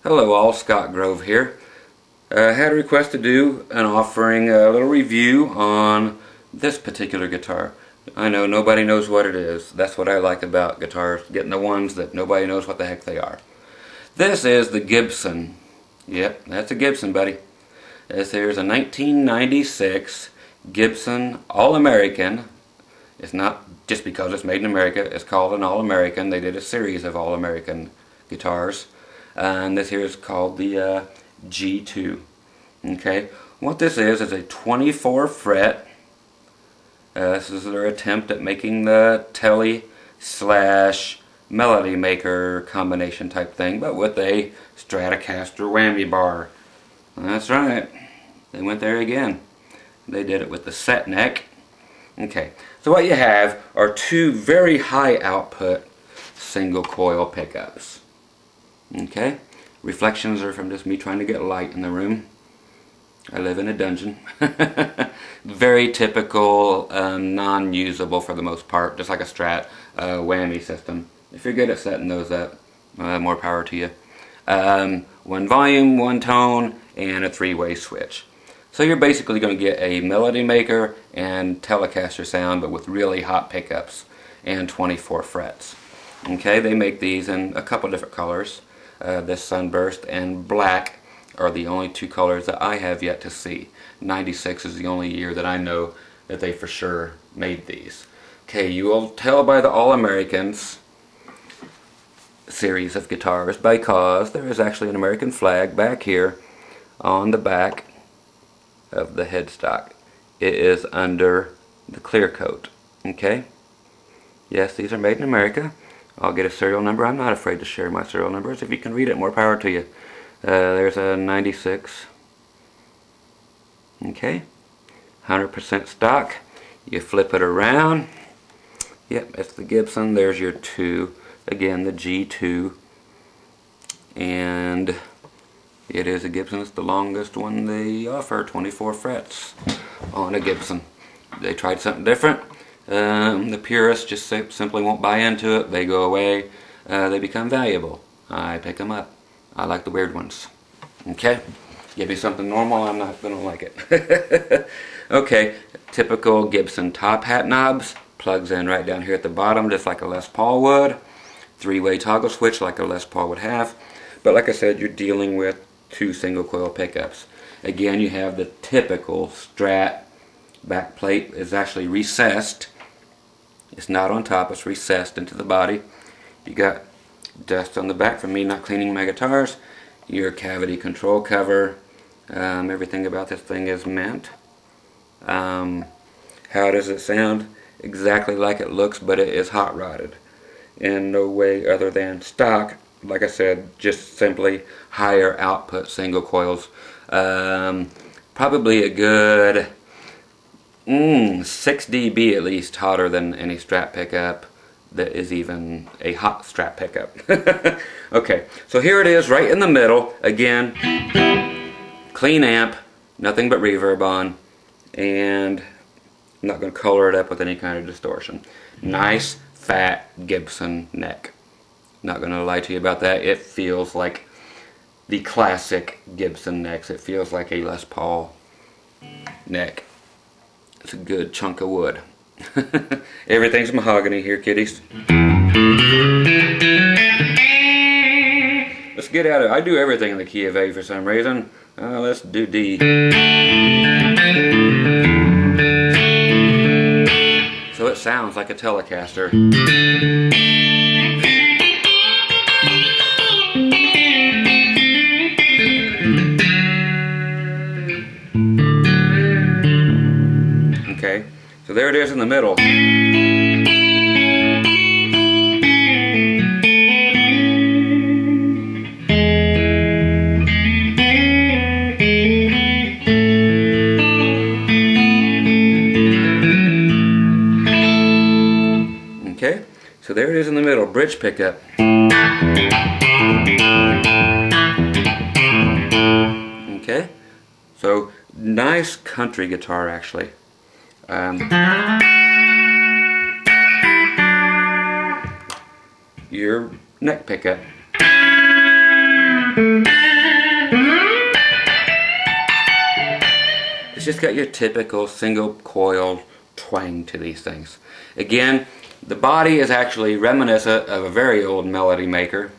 Hello all, Scott Grove here. I had a request to do an offering, a little review on this particular guitar. I know nobody knows what it is. That's what I like about guitars, getting the ones that nobody knows what the heck they are. This is the Gibson. Yep, that's a Gibson, buddy. This here's a 1996 Gibson All-American. It's not just because it's made in America, it's called an All-American. They did a series of All-American guitars. And this here is called the G2. Okay, what this is a 24 fret. This is their attempt at making the Tele slash Melody Maker combination type thing, but with a Stratocaster whammy bar. That's right, they went there again. They did it with the set neck. Okay, so what you have are two very high output single coil pickups. Okay, reflections are from just me trying to get light in the room. I live in a dungeon. Very typical, non-usable for the most part, just like a Strat whammy system. If you're good at setting those up, more power to you. One volume, one tone, and a three-way switch. So you're basically going to get a Melody Maker and Telecaster sound, but with really hot pickups and 24 frets. Okay, they make these in a couple different colors. This Sunburst and Black are the only two colors that I have yet to see. 96 is the only year that I know that they for sure made these. Okay, you will tell by the All-Americans series of guitars because there is actually an American flag back here on the back of the headstock. It is under the clear coat. Okay? Yes, these are made in America. I'll get a serial number. I'm not afraid to share my serial numbers. If you can read it, more power to you. There's a 96. Okay. 100% stock. You flip it around. Yep, it's the Gibson. There's your 2. Again, the G2. And it is a Gibson. It's the longest one they offer. 24 frets on a Gibson. They tried something different. The purists just simply won't buy into it. They go away. They become valuable. I pick them up. I like the weird ones. Okay? Give me something normal, I'm not going to like it. Okay, typical Gibson top hat knobs. Plugs in right down here at the bottom, just like a Les Paul would. Three-way toggle switch like a Les Paul would have. But like I said, you're dealing with two single coil pickups. Again, you have the typical Strat back plate is actually recessed. It's not on top, it's recessed into the body. You got dust on the back from me not cleaning my guitars. Your cavity control cover. Everything about this thing is mint. How does it sound? Exactly like it looks, but it is hot rodded. In no way other than stock. Like I said, just simply higher output single coils. Probably a good 6 dB at least hotter than any Strat pickup that is even a hot Strat pickup. Okay, so here it is right in the middle. Again, clean amp, nothing but reverb on, and I'm not going to color it up with any kind of distortion. Nice fat Gibson neck. Not going to lie to you about that. It feels like the classic Gibson necks. It feels like a Les Paul neck. It's a good chunk of wood. Everything's mahogany here, kiddies. Let's get at it. I do everything in the key of A for some reason. Let's do D. So it sounds like a Telecaster. Okay, so there it is in the middle. Okay, so there it is in the middle, bridge pickup. Okay, so nice country guitar actually. Your neck pickup. It's just got your typical single coil twang to these things. Again, the body is actually reminiscent of a very old melody maker.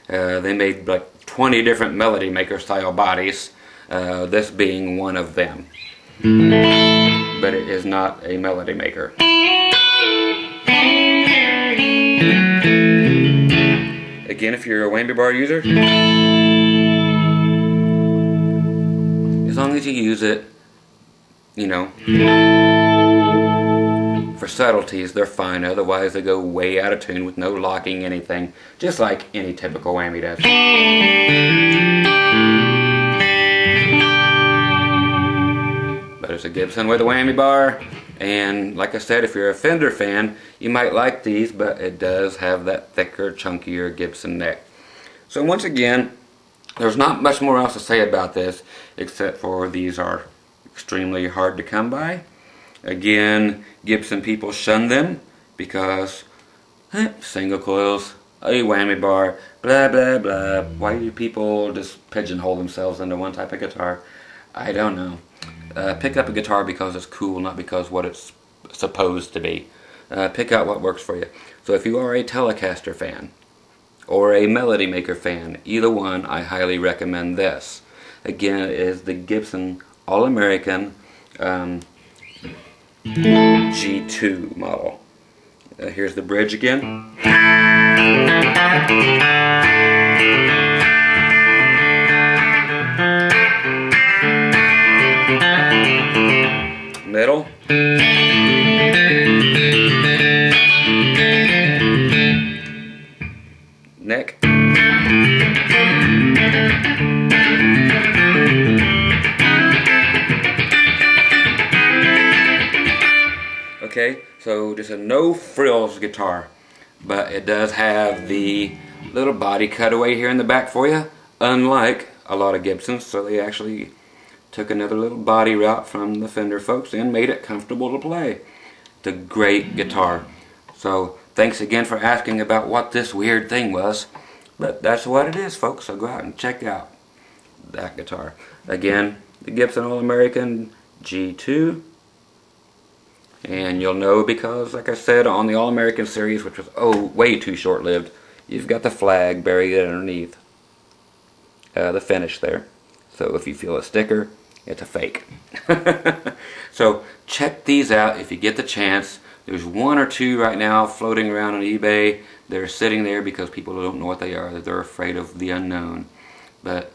They made like 20 different melody maker style bodies, this being one of them. But it is not a melody maker. Again, if you're a whammy bar user, as long as you use it, you know, for subtleties, they're fine. Otherwise, they go way out of tune with no locking anything, just like any typical whammy does. But it's a Gibson with a whammy bar, and like I said, if you're a Fender fan, you might like these, but it does have that thicker, chunkier Gibson neck. So once again, there's not much more else to say about this, except for these are extremely hard to come by. Again, Gibson people shun them because single coils, a whammy bar, blah blah blah. Why do people just pigeonhole themselves into one type of guitar? I don't know. Pick up a guitar because it's cool, not because what it's supposed to be. Pick out what works for you. So if you are a Telecaster fan or a Melody Maker fan, either one, I highly recommend this. Again, it is the Gibson All-American G2 model. Here's the bridge again. Middle. Neck. Okay, so just a no frills guitar, but it does have the little body cutaway here in the back for you, unlike a lot of Gibsons. So they actually took another little body route from the Fender folks and made it comfortable to play. It's a great guitar. So thanks again for asking about what this weird thing was, but that's what it is, folks. So go out and check out that guitar. Again, the Gibson All-American G2. And you'll know because, like I said, on the All-American series, which was way too short-lived, you've got the flag buried underneath the finish there. So if you feel a sticker, it's a fake. So check these out if you get the chance. There's one or two right now floating around on eBay. They're sitting there because people don't know what they are. They're afraid of the unknown. But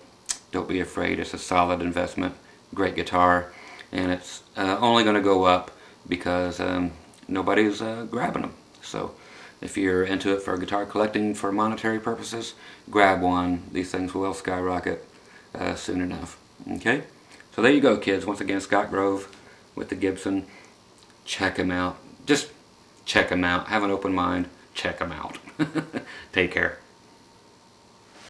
don't be afraid. It's a solid investment. Great guitar. And it's only going to go up because nobody's grabbing them. So if you're into it for guitar collecting for monetary purposes, grab one. These things will skyrocket soon enough. Okay? So there you go, kids. Once again, Scott Grove with the Gibson. Check him out. Just check him out. Have an open mind. Check him out. Take care.